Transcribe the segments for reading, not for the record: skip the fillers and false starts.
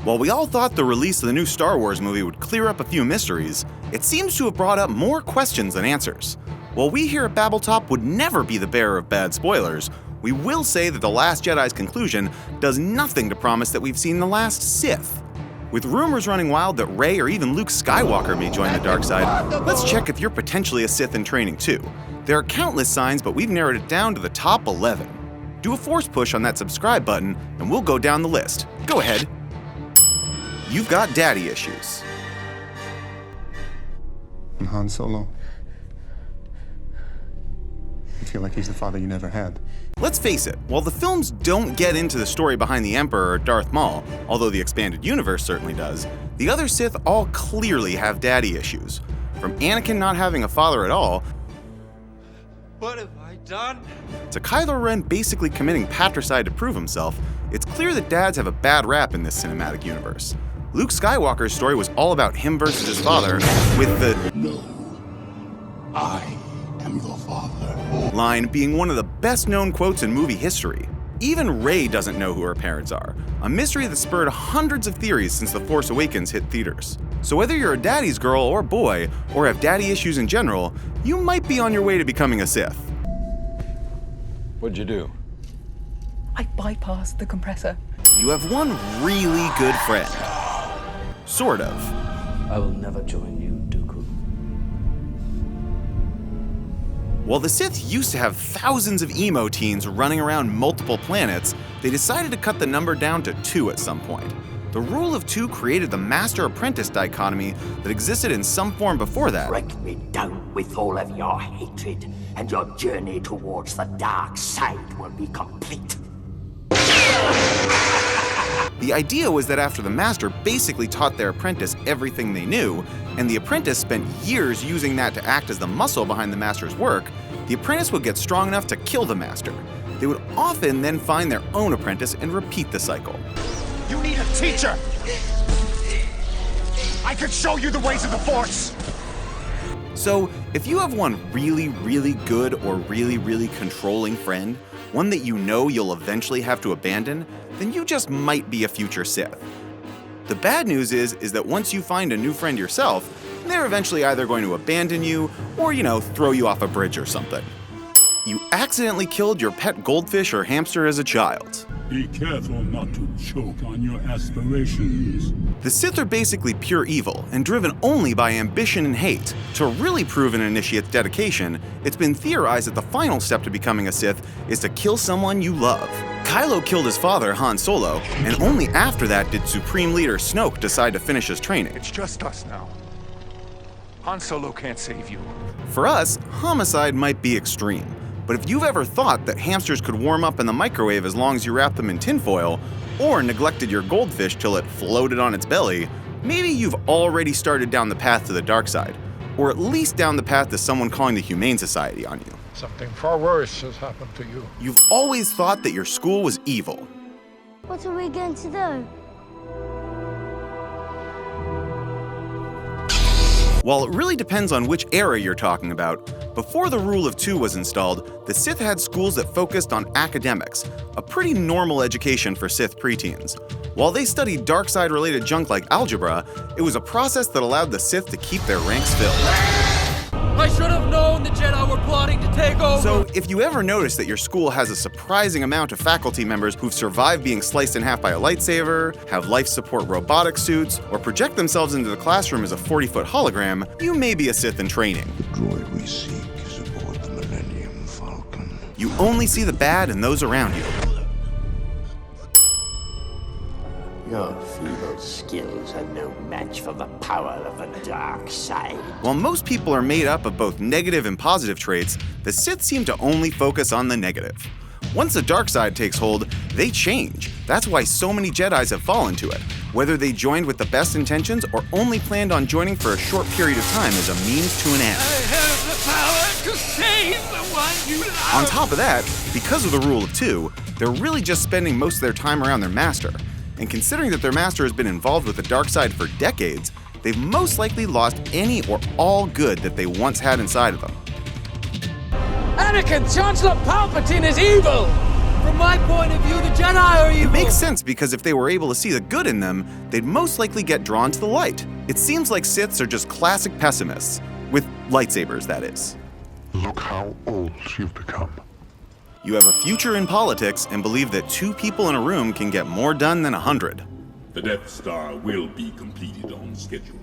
While we all thought the release of the new Star Wars movie would clear up a few mysteries, it seems to have brought up more questions than answers. While we here at Babbletop would never be the bearer of bad spoilers, we will say that The Last Jedi's conclusion does nothing to promise that we've seen the last Sith. With rumors running wild that Rey or even Luke Skywalker may join the dark side, let's check if you're potentially a Sith in training too. There are countless signs, but we've narrowed it down to the top 11. Do a force push on that subscribe button, and we'll go down the list. Go ahead. You've got daddy issues. And Han Solo. I feel like he's the father you never had. Let's face it, while the films don't get into the story behind the Emperor or Darth Maul, although the expanded universe certainly does, the other Sith all clearly have daddy issues. From Anakin not having a father at all, what have I done? to Kylo Ren basically committing patricide to prove himself, it's clear that dads have a bad rap in this cinematic universe. Luke Skywalker's story was all about him versus his father, with the "No, I am your father" line being one of the best-known quotes in movie history. Even Rey doesn't know who her parents are, a mystery that spurred hundreds of theories since The Force Awakens hit theaters. So whether you're a daddy's girl or boy, or have daddy issues in general, you might be on your way to becoming a Sith. What'd you do? I bypassed the compressor. You have one really good friend. Sort of. I will never join you, Dooku. While the Sith used to have thousands of emo teens running around multiple planets, they decided to cut the number down to 2 at some point. The rule of 2 created the master-apprentice dichotomy that existed in some form before that. Break me down with all of your hatred, and your journey towards the dark side will be complete. The idea was that after the master basically taught their apprentice everything they knew, and the apprentice spent years using that to act as the muscle behind the master's work, the apprentice would get strong enough to kill the master. They would often then find their own apprentice and repeat the cycle. You need a teacher! I could show you the ways of the Force! So, if you have one really, really good or really, really controlling friend, one that you know you'll eventually have to abandon, then you just might be a future Sith. The bad news is that once you find a new friend yourself, they're eventually either going to abandon you or, throw you off a bridge or something. You accidentally killed your pet goldfish or hamster as a child. Be careful not to choke on your aspirations. The Sith are basically pure evil and driven only by ambition and hate. To really prove an initiate's dedication, it's been theorized that the final step to becoming a Sith is to kill someone you love. Kylo killed his father, Han Solo, and only after that did Supreme Leader Snoke decide to finish his training. It's just us now. Han Solo can't save you. For us, homicide might be extreme. But if you've ever thought that hamsters could warm up in the microwave as long as you wrap them in tinfoil, or neglected your goldfish till it floated on its belly, maybe you've already started down the path to the dark side, or at least down the path to someone calling the Humane Society on you. Something far worse has happened to you. You've always thought that your school was evil. What are we going to do? While it really depends on which era you're talking about, before the Rule of 2 was installed, the Sith had schools that focused on academics, a pretty normal education for Sith preteens. While they studied dark side related junk like algebra, it was a process that allowed the Sith to keep their ranks filled. I should have known the Jedi were plotting to take over! So, if you ever notice that your school has a surprising amount of faculty members who've survived being sliced in half by a lightsaber, have life support robotic suits, or project themselves into the classroom as a 40-foot hologram, you may be a Sith in training. The droid we seek is aboard the Millennium Falcon. You only see the bad in those around you. Your feeble skills are no match for the power of the dark side. While most people are made up of both negative and positive traits, the Sith seem to only focus on the negative. Once the dark side takes hold, they change. That's why so many Jedis have fallen to it. Whether they joined with the best intentions or only planned on joining for a short period of time as a means to an end. I have the power to save the one you love! On top of that, because of the Rule of 2, they're really just spending most of their time around their master. And considering that their master has been involved with the dark side for decades, they've most likely lost any or all good that they once had inside of them. Anakin, Chancellor Palpatine is evil! From my point of view, the Jedi are evil! It makes sense because if they were able to see the good in them, they'd most likely get drawn to the light. It seems like Siths are just classic pessimists. With lightsabers, that is. Look how old you've become. You have a future in politics and believe that 2 people in a room can get more done than 100. The Death Star will be completed on schedule.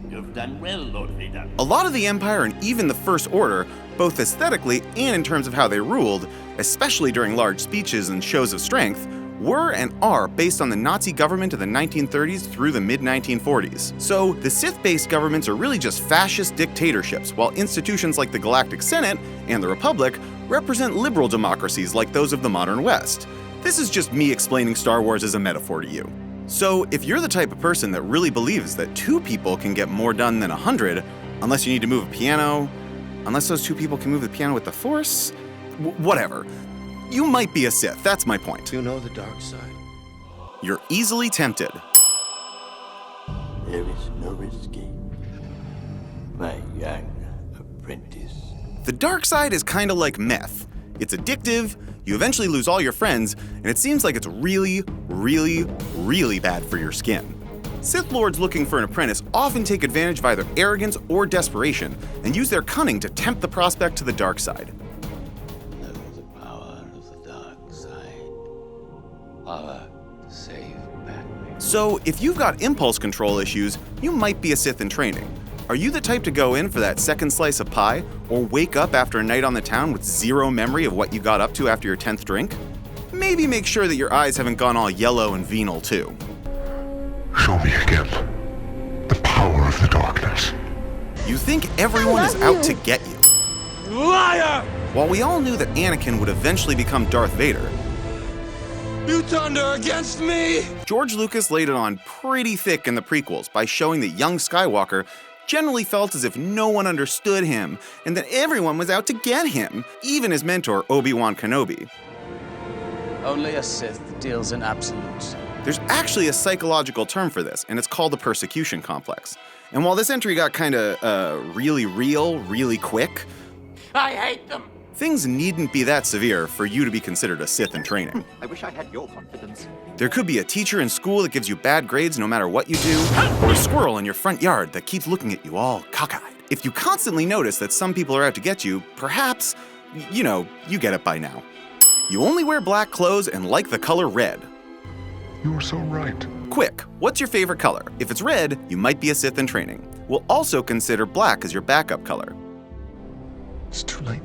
You've done well, Lord Vader. A lot of the Empire and even the First Order, both aesthetically and in terms of how they ruled, especially during large speeches and shows of strength, were and are based on the Nazi government of the 1930s through the mid-1940s. So the Sith-based governments are really just fascist dictatorships, while institutions like the Galactic Senate and the Republic represent liberal democracies like those of the modern West. This is just me explaining Star Wars as a metaphor to you. So if you're the type of person that really believes that 2 people can get more done than 100, unless you need to move a piano, unless those 2 people can move the piano with the Force, whatever. You might be a Sith, that's my point. You know the dark side. You're easily tempted. There is no escape, my young apprentice. The dark side is kind of like meth. It's addictive, you eventually lose all your friends, and it seems like it's really, really, really bad for your skin. Sith Lords looking for an apprentice often take advantage of either arrogance or desperation, and use their cunning to tempt the prospect to the dark side. Know the power of the dark side. Power to save Padme. So, if you've got impulse control issues, you might be a Sith in training. Are you the type to go in for that second slice of pie, or wake up after a night on the town with zero memory of what you got up to after your 10th drink? Maybe make sure that your eyes haven't gone all yellow and venal too. Show me again the power of the darkness. You think everyone is out to get you. Liar! While we all knew that Anakin would eventually become Darth Vader, You turned her against me! George Lucas laid it on pretty thick in the prequels by showing that young Skywalker generally felt as if no one understood him and that everyone was out to get him, even his mentor Obi-Wan Kenobi. Only a Sith deals in absolutes. There's actually a psychological term for this, and it's called the persecution complex. And while this entry got kinda really real, really quick, I hate them! things needn't be that severe for you to be considered a Sith in training. I wish I had your confidence. There could be a teacher in school that gives you bad grades no matter what you do, or a squirrel in your front yard that keeps looking at you all cockeyed. If you constantly notice that some people are out to get you, perhaps, you get it by now. You only wear black clothes and like the color red. You're so right. Quick, what's your favorite color? If it's red, you might be a Sith in training. We'll also consider black as your backup color. It's too late.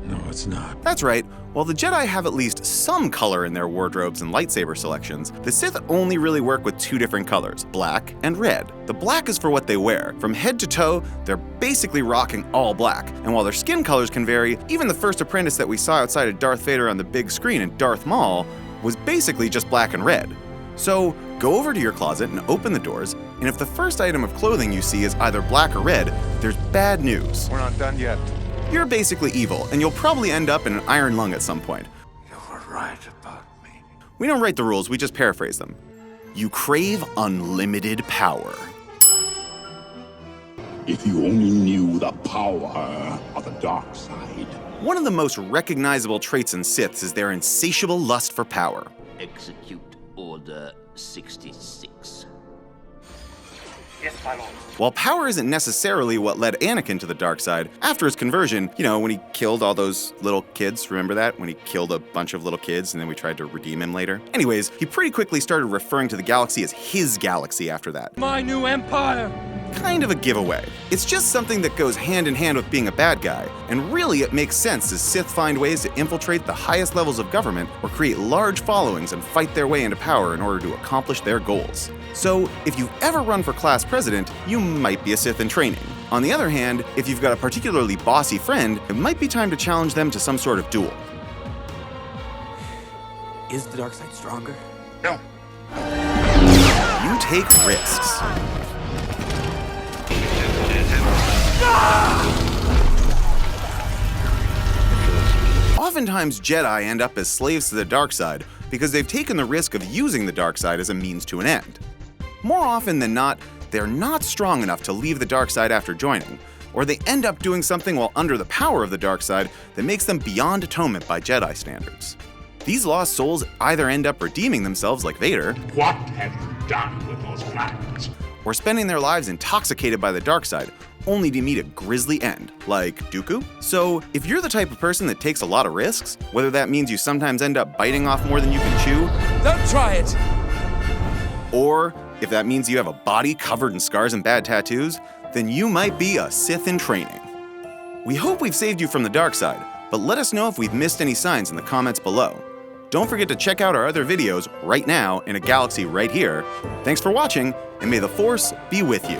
No, it's not. That's right, while the Jedi have at least some color in their wardrobes and lightsaber selections, the Sith only really work with 2 different colors, black and red. The black is for what they wear. From head to toe, they're basically rocking all black. And while their skin colors can vary, even the first apprentice that we saw outside of Darth Vader on the big screen in Darth Maul was basically just black and red. So, go over to your closet and open the doors, and if the first item of clothing you see is either black or red, there's bad news. We're not done yet. You're basically evil, and you'll probably end up in an iron lung at some point. You were right about me. We don't write the rules, we just paraphrase them. You crave unlimited power. If you only knew the power of the dark side. One of the most recognizable traits in Siths is their insatiable lust for power. Execute Order 66. Yes, my lord. While power isn't necessarily what led Anakin to the dark side, after his conversion, when he killed all those little kids, remember that? When he killed a bunch of little kids and then we tried to redeem him later? Anyways, he pretty quickly started referring to the galaxy as his galaxy after that. My new empire! Kind of a giveaway. It's just something that goes hand in hand with being a bad guy, and really it makes sense as Sith find ways to infiltrate the highest levels of government or create large followings and fight their way into power in order to accomplish their goals. So, if you've ever run for class president, you might be a Sith in training. On the other hand, if you've got a particularly bossy friend, it might be time to challenge them to some sort of duel. Is the dark side stronger? No. You take risks. Oftentimes, Jedi end up as slaves to the dark side because they've taken the risk of using the dark side as a means to an end. More often than not, they're not strong enough to leave the dark side after joining, or they end up doing something while under the power of the dark side that makes them beyond atonement by Jedi standards. These lost souls either end up redeeming themselves like Vader, What have you done with those plans? or spending their lives intoxicated by the dark side, only to meet a grisly end, like Dooku. So, if you're the type of person that takes a lot of risks, whether that means you sometimes end up biting off more than you can chew, Don't try it! or if that means you have a body covered in scars and bad tattoos, then you might be a Sith in training. We hope we've saved you from the dark side, but let us know if we've missed any signs in the comments below. Don't forget to check out our other videos right now in a galaxy right here. Thanks for watching, and may the Force be with you.